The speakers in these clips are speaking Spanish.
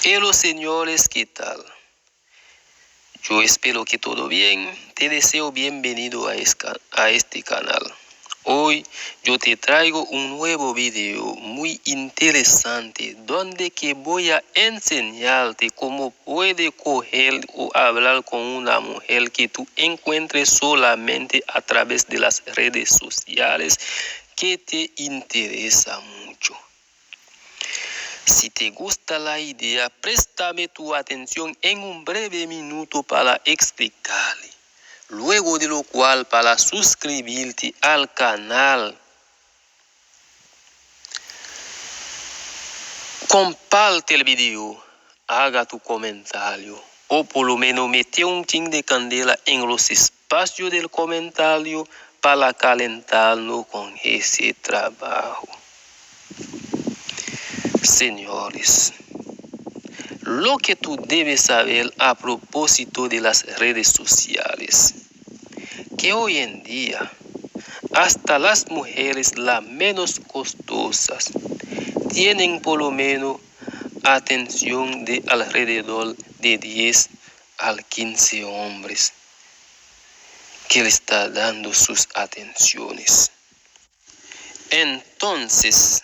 Hello señores, ¿qué tal? Yo espero que todo bien. Te deseo bienvenido a este canal. Hoy yo te traigo un nuevo video muy interesante donde que voy a enseñarte cómo puedes coger o hablar con una mujer que tú encuentres solamente a través de las redes sociales que te interesa mucho. Si te gusta la idea, préstame tu atención en un breve minuto para explicarle. Luego de lo cual, para suscribirte al canal, comparte el video, haga tu comentario o por lo menos mete un chin de candela en los espacios del comentario para calentarnos con ese trabajo. Señores, lo que tú debes saber a propósito de las redes sociales, que hoy en día hasta las mujeres las menos costosas tienen por lo menos atención de alrededor de 10 a 15 hombres que le están dando sus atenciones. Entonces,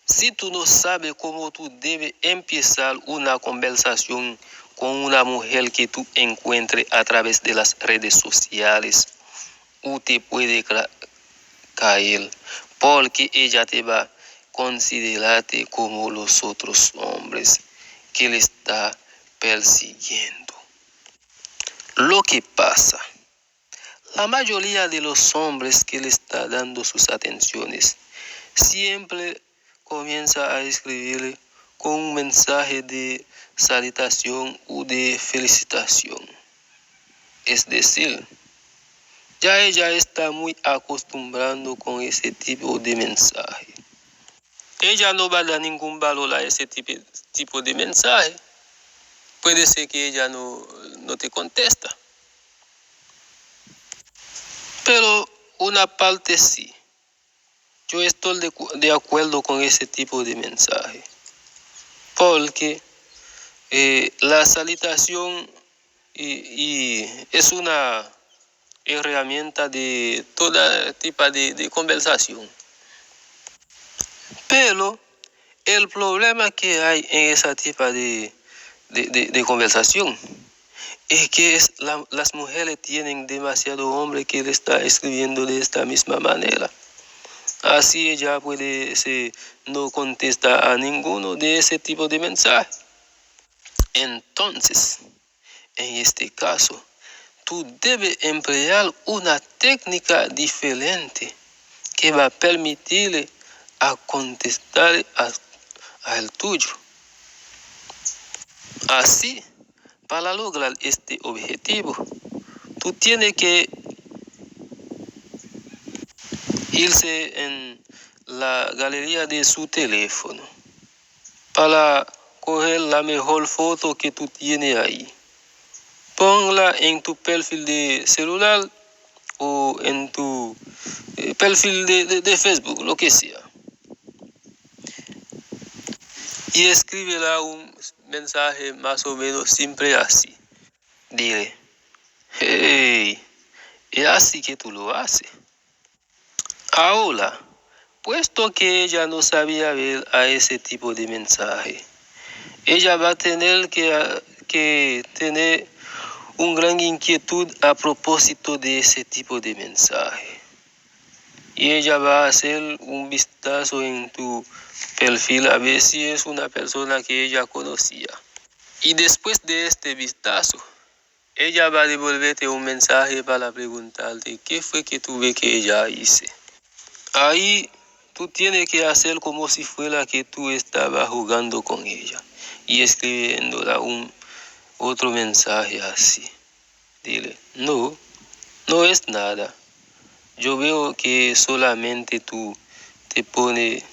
si tú no sabes cómo tú debes empezar una conversación con una mujer que tú encuentres a través de las redes sociales, usted puede caer porque ella te va a considerarte como los otros hombres que le está persiguiendo. Lo que pasa, la mayoría de los hombres que le está dando sus atenciones siempre comienza a escribirle con un mensaje de salutación o de felicitación. Es decir, ya ella está muy acostumbrando con ese tipo de mensaje. Ella no va a dar ningún valor a ese tipo de mensaje. Puede ser que ella no te contesta. Pero una parte sí. Yo estoy de acuerdo con ese tipo de mensaje. Porque la salutación y es una herramienta de todo tipo de conversación. Pero el problema que hay en ese tipo de conversación es que las mujeres tienen demasiado hombre que le está escribiendo de esta misma manera. Así ella puede no contestar a ninguno de ese tipo de mensaje. Entonces, en este caso, tú debes emplear una técnica diferente que va a permitirle a contestar al tuyo. Así, para lograr este objetivo, tú tienes que irse en la galería de su teléfono para coger la mejor foto que tú tienes ahí. Ponla en tu perfil de celular o en tu perfil de Facebook, lo que sea. Y escríbela un mensaje más o menos simple así. Dile, hey, es así que tú lo haces. Ahora, puesto que ella no sabía ver a ese tipo de mensaje, ella va a tener que tener una gran inquietud a propósito de ese tipo de mensaje. Y ella va a hacer un vistazo en tu perfil a ver si es una persona que ella conocía. Y después de este vistazo, ella va a devolverte un mensaje para preguntarte qué fue que tuve que ella hice. Ahí tú tienes que hacer como si fuera que tú estabas jugando con ella y escribiéndola otro mensaje así. Dile, no es nada. Yo veo que solamente tú te pones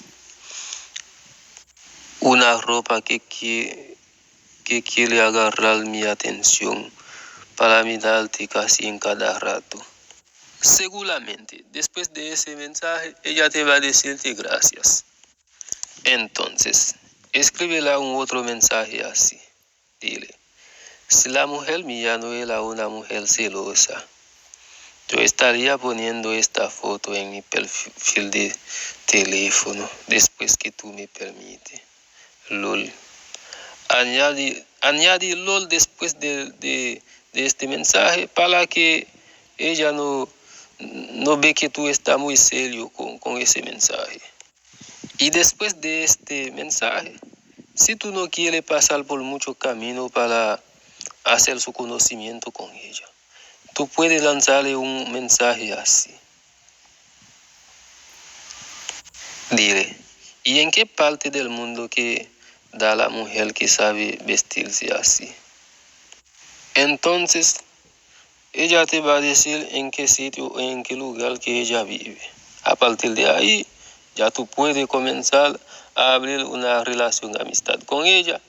una ropa que quiere agarrar mi atención para mirarte casi en cada rato. Seguramente, después de ese mensaje, ella te va a decirte gracias. Entonces, escríbela un otro mensaje así. Dile, si la mujer mía no era una mujer celosa, yo estaría poniendo esta foto en mi perfil de teléfono después que tú me permites. LOL. Añade LOL después de este mensaje para que ella no ve que tú estás muy serio con ese mensaje. Y después de este mensaje, si tú no quieres pasar por mucho camino para hacer su conocimiento con ella, tú puedes lanzarle un mensaje así. Dile, ¿y en qué parte del mundo que da la mujer que sabe vestirse así? Entonces, ella te va a decir en qué sitio o en qué lugar que ella vive. A partir de ahí, ya tú puedes comenzar a abrir una relación de amistad con ella,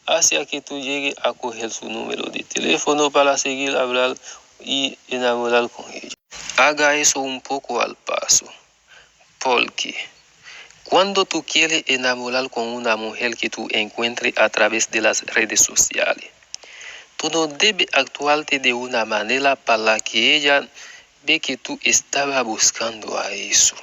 hacia que tú llegues a coger su número de teléfono para seguir hablando y enamorar con ella. Haga eso un poco al paso, porque cuando tú quieres enamorar con una mujer que tú encuentres a través de las redes sociales, tú no debes actuarte de una manera para que ella ve que tú estabas buscando a eso.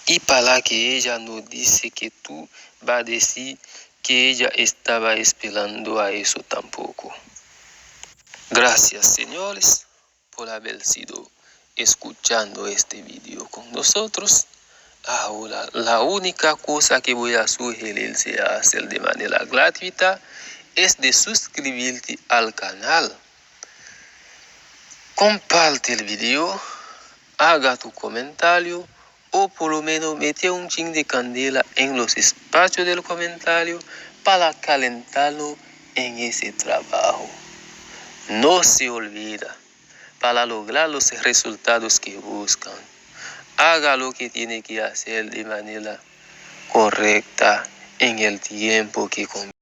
Y para que ella no dice que tú vas a decir que ella estaba esperando a eso tampoco. Gracias, señores, por haber sido escuchando este video con nosotros. Ahora, la única cosa que voy a sugerirte a hacer de manera gratuita es de suscribirte al canal. Comparte el video, haga tu comentario o por lo menos mete un chin de candela en los espacios del comentario para calentarlo en ese trabajo. No se olvida, para lograr los resultados que buscan, haga lo que tiene que hacer de manera correcta en el tiempo que conviene.